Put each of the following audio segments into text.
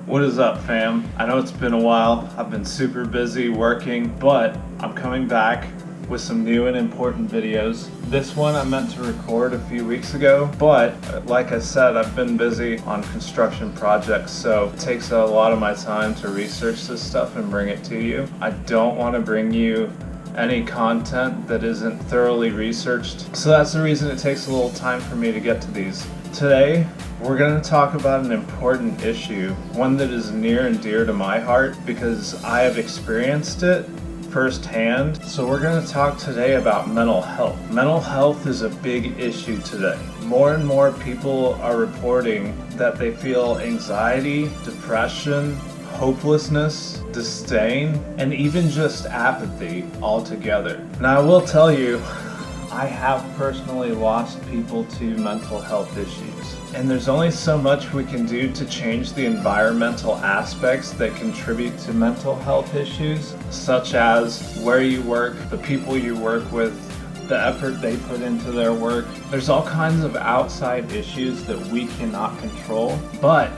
What is up, fam? I know it's been a while. I've been super busy working, but I'm coming back with some new and important videos. This one I meant to record a few weeks ago, but like I said, I've been busy on construction projects, so it takes a lot of my time to research this stuff and bring it to you. I don't want to bring you any content that isn't thoroughly researched, so that's the reason it takes a little time for me to get to these. Today, we're going to talk about an important issue, one that is near and dear to my heart because I have experienced it firsthand. So we're going to talk today about mental health. Mental health is a big issue today. More and more people are reporting that they feel anxiety, depression, hopelessness, disdain, and even just apathy altogether. Now I will tell you, I have personally lost people to mental health issues. And there's only so much we can do to change the environmental aspects that contribute to mental health issues, such as where you work, the people you work with, the effort they put into their work. There's all kinds of outside issues that we cannot control. But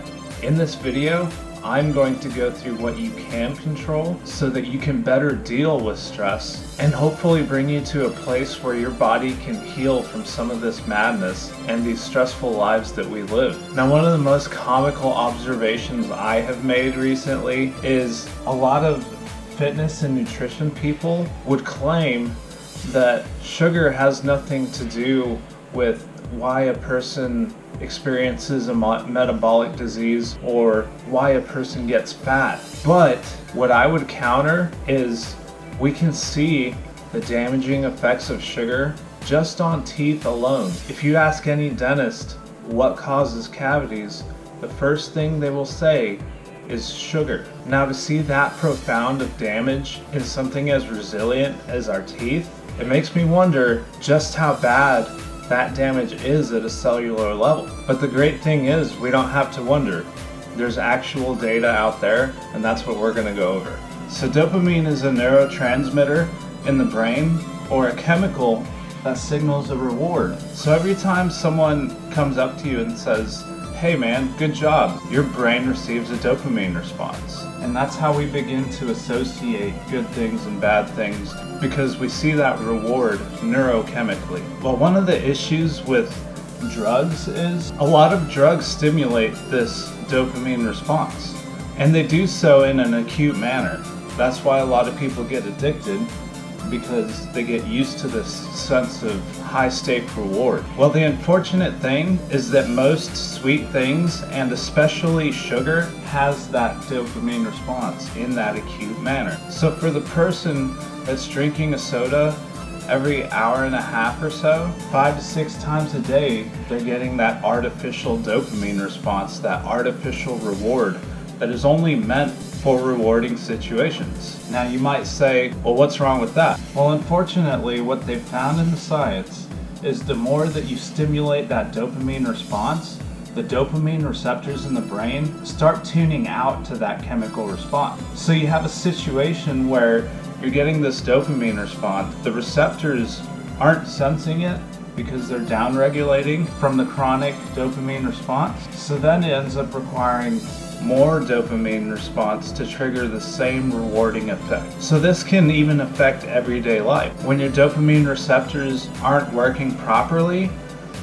in this video, I'm going to go through what you can control so that you can better deal with stress and hopefully bring you to a place where your body can heal from some of this madness and these stressful lives that we live. Now, one of the most comical observations I have made recently is a lot of fitness and nutrition people would claim that sugar has nothing to do with why a person experiences a metabolic disease or why a person gets fat. But what I would counter is we can see the damaging effects of sugar just on teeth alone. If you ask any dentist what causes cavities, the first thing they will say is sugar. Now, to see that profound of damage in something as resilient as our teeth, it makes me wonder just how bad that damage is at a cellular level. But the great thing is we don't have to wonder. There's actual data out there, and that's what we're going to go over. So dopamine is a neurotransmitter in the brain, or a chemical that signals a reward. So every time someone comes up to you and says, "Hey man, good job," your brain receives a dopamine response. And that's how we begin to associate good things and bad things, because we see that reward neurochemically. Well, one of the issues with drugs is a lot of drugs stimulate this dopamine response, and they do so in an acute manner. That's why a lot of people get addicted, because they get used to this sense of high-stake reward. Well, the unfortunate thing is that most sweet things, and especially sugar, has that dopamine response in that acute manner. So for the person that's drinking a soda every hour and a half or so, 5 to 6 times a day, they're getting that artificial dopamine response, that artificial reward that is only meant for rewarding situations. Now you might say, well, what's wrong with that? Well, unfortunately, what they've found in the science is the more that you stimulate that dopamine response, the dopamine receptors in the brain start tuning out to that chemical response. So you have a situation where you're getting this dopamine response, the receptors aren't sensing it because they're downregulating from the chronic dopamine response. So then it ends up requiring more dopamine response to trigger the same rewarding effect. So this can even affect everyday life. When your dopamine receptors aren't working properly,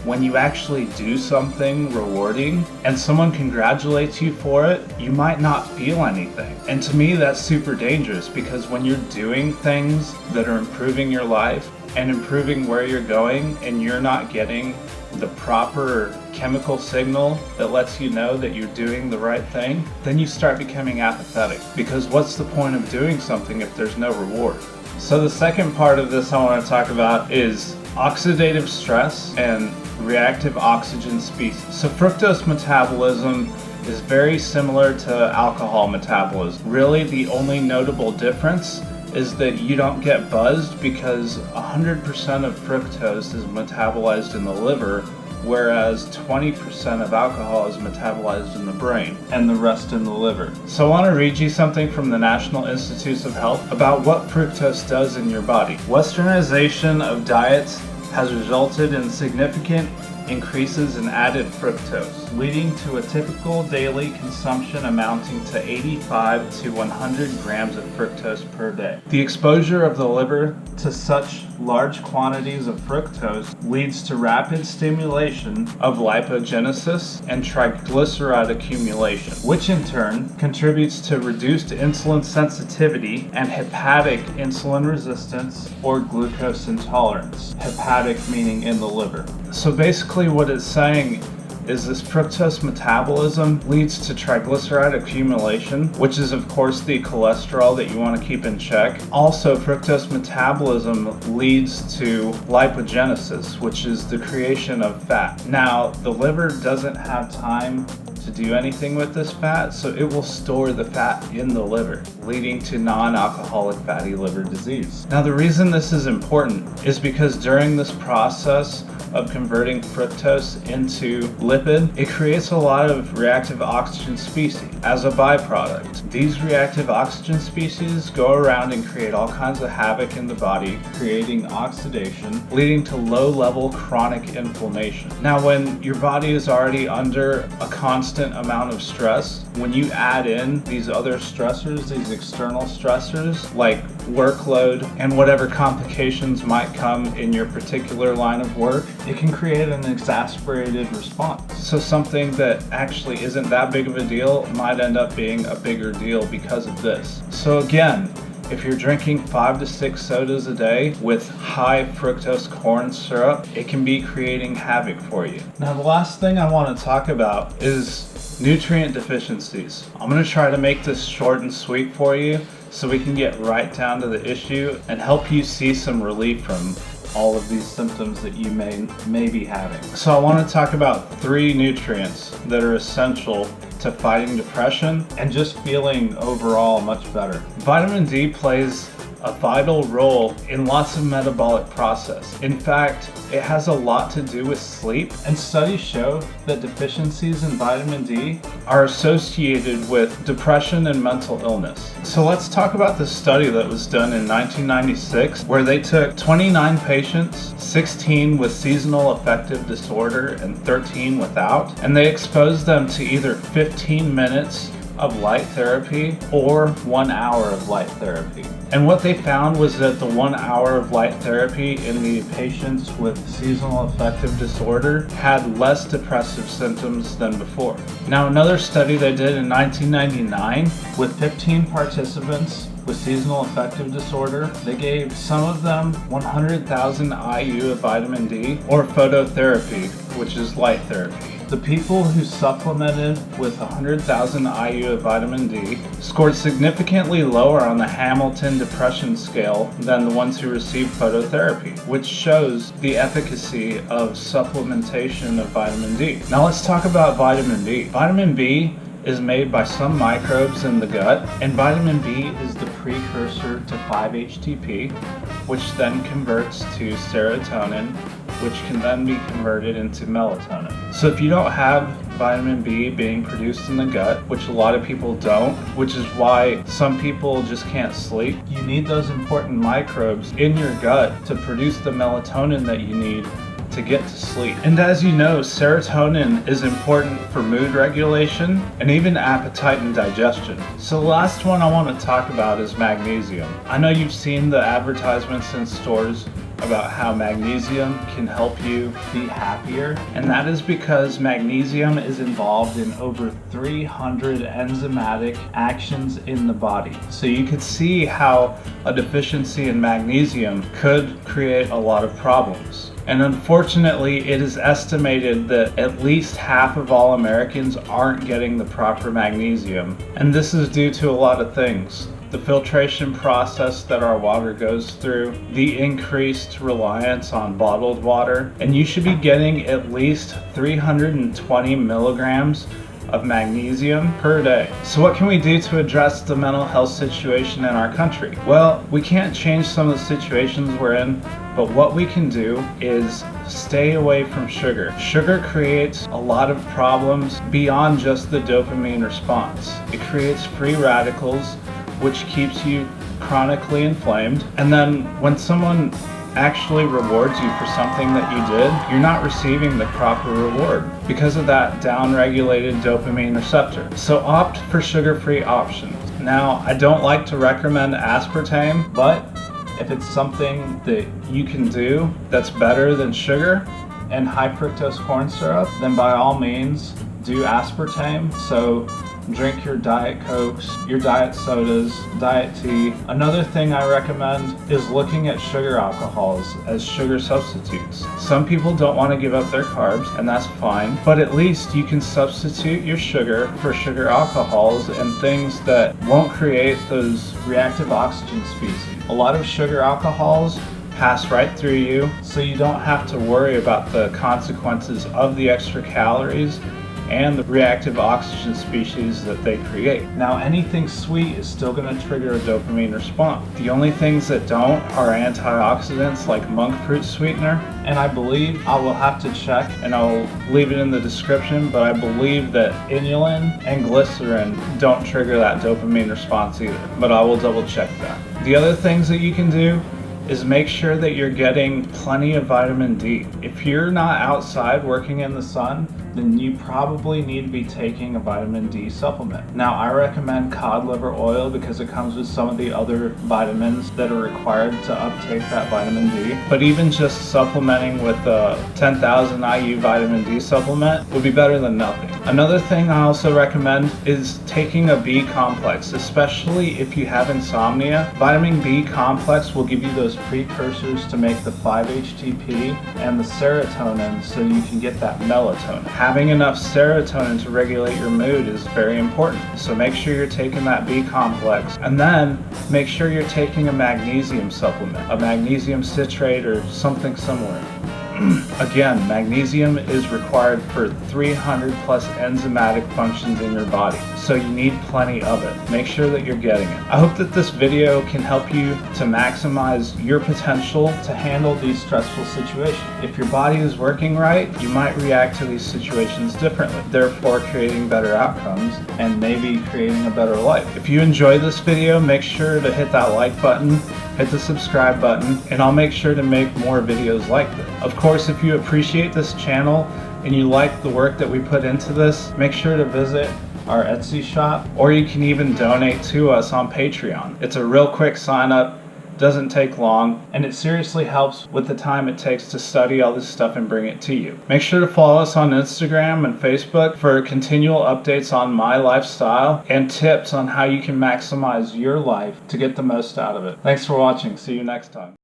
when you actually do something rewarding and someone congratulates you for it, you might not feel anything. And to me, that's super dangerous, because when you're doing things that are improving your life and improving where you're going, and you're not getting the proper chemical signal that lets you know that you're doing the right thing, then you start becoming apathetic, because what's the point of doing something if there's no reward? So the second part of this I want to talk about is oxidative stress and reactive oxygen species. So fructose metabolism is very similar to alcohol metabolism. Really, the only notable difference is that you don't get buzzed, because 100% of fructose is metabolized in the liver, whereas 20% of alcohol is metabolized in the brain and the rest in the liver. So I want to read you something from the National Institutes of Health about what fructose does in your body. Westernization of diets has resulted in significant increases in added fructose. leading to a typical daily consumption amounting to 85 to 100 grams of fructose per day. The exposure of the liver to such large quantities of fructose leads to rapid stimulation of lipogenesis and triglyceride accumulation, which in turn contributes to reduced insulin sensitivity and hepatic insulin resistance or glucose intolerance. Hepatic meaning in the liver. So basically what it's saying is this fructose metabolism leads to triglyceride accumulation, which is of course the cholesterol that you want to keep in check. Also, fructose metabolism leads to lipogenesis, which is the creation of fat. Now, the liver doesn't have time to do anything with this fat, so it will store the fat in the liver, leading to non-alcoholic fatty liver disease. Now, the reason this is important is because during this process of converting fructose into lipid, it creates a lot of reactive oxygen species as a byproduct. These reactive oxygen species go around and create all kinds of havoc in the body, creating oxidation, leading to low-level chronic inflammation. Now, when your body is already under a constant amount of stress, when you add in these other stressors, these external stressors like workload and whatever complications might come in your particular line of work, it can create an exasperated response. So something that actually isn't that big of a deal might end up being a bigger deal because of this. So again, if you're drinking 5 to 6 sodas a day with high fructose corn syrup, it can be creating havoc for you. Now, the last thing I want to talk about is nutrient deficiencies. I'm going to try to make this short and sweet for you so we can get right down to the issue and help you see some relief from all of these symptoms that you may be having. So I want to talk about 3 nutrients that are essential to fighting depression and just feeling overall much better. Vitamin D plays a vital role in lots of metabolic process. In fact, it has a lot to do with sleep, and studies show that deficiencies in vitamin D are associated with depression and mental illness. So let's talk about the study that was done in 1996, where they took 29 patients, 16 with seasonal affective disorder and 13 without, and they exposed them to either 15 minutes of light therapy or 1 hour of light therapy. And what they found was that the 1 hour of light therapy in the patients with seasonal affective disorder had less depressive symptoms than before. Now, another study they did in 1999 with 15 participants with seasonal affective disorder, they gave some of them 100,000 IU of vitamin D or phototherapy, which is light therapy. The people who supplemented with 100,000 IU of vitamin D scored significantly lower on the Hamilton Depression Scale than the ones who received phototherapy, which shows the efficacy of supplementation of vitamin D. Now let's talk about vitamin B. Vitamin B is made by some microbes in the gut, and vitamin B is the precursor to 5-HTP, which then converts to serotonin, which can then be converted into melatonin. So if you don't have vitamin B being produced in the gut, which a lot of people don't, which is why some people just can't sleep, you need those important microbes in your gut to produce the melatonin that you need to get to sleep. And as you know, serotonin is important for mood regulation and even appetite and digestion. So the last one I want to talk about is magnesium. I know you've seen the advertisements in stores about how magnesium can help you be happier, and that is because magnesium is involved in over 300 enzymatic actions in the body. So you could see how a deficiency in magnesium could create a lot of problems. And unfortunately, it is estimated that at least half of all Americans aren't getting the proper magnesium. And this is due to a lot of things. The filtration process that our water goes through, the increased reliance on bottled water, and you should be getting at least 320 milligrams of magnesium per day. So what can we do to address the mental health situation in our country? Well, we can't change some of the situations we're in, but what we can do is stay away from sugar. Sugar creates a lot of problems beyond just the dopamine response. It creates free radicals, which keeps you chronically inflamed. And then when someone actually rewards you for something that you did, you're not receiving the proper reward because of that down-regulated dopamine receptor. So opt for sugar-free options. Now, I don't like to recommend aspartame, but if it's something that you can do that's better than sugar and high fructose corn syrup, then by all means do aspartame. So drink your Diet Cokes, your Diet Sodas, Diet Tea. Another thing I recommend is looking at sugar alcohols as sugar substitutes. Some people don't want to give up their carbs, and that's fine, but at least you can substitute your sugar for sugar alcohols and things that won't create those reactive oxygen species. A lot of sugar alcohols pass right through you, so you don't have to worry about the consequences of the extra calories and the reactive oxygen species that they create. Now, anything sweet is still going to trigger a dopamine response. The only things that don't are antioxidants like monk fruit sweetener, and I believe, I will have to check and I'll leave it in the description, but I believe that inulin and glycerin don't trigger that dopamine response either, but I will double check that. The other things that you can do is make sure that you're getting plenty of vitamin D. If you're not outside working in the sun, then you probably need to be taking a vitamin D supplement. Now, I recommend cod liver oil because it comes with some of the other vitamins that are required to uptake that vitamin D. But even just supplementing with a 10,000 IU vitamin D supplement would be better than nothing. Another thing I also recommend is taking a B complex, especially if you have insomnia. Vitamin B complex will give you those precursors to make the 5-HTP and the serotonin so you can get that melatonin. Having enough serotonin to regulate your mood is very important. So make sure you're taking that B complex, and then make sure you're taking a magnesium supplement, a magnesium citrate or something similar. Again, magnesium is required for 300 plus enzymatic functions in your body, so you need plenty of it. Make sure that you're getting it. I hope that this video can help you to maximize your potential to handle these stressful situations. If your body is working right, you might react to these situations differently, therefore creating better outcomes and maybe creating a better life. If you enjoyed this video, make sure to hit that like button, hit the subscribe button, and I'll make sure to make more videos like this. Of course, if you appreciate this channel and you like the work that we put into this, make sure to visit our Etsy shop, or you can even donate to us on Patreon. It's a real quick sign up, doesn't take long, and it seriously helps with the time it takes to study all this stuff and bring it to you. Make sure to follow us on Instagram and Facebook for continual updates on my lifestyle and tips on how you can maximize your life to get the most out of it. Thanks for watching. See you next time.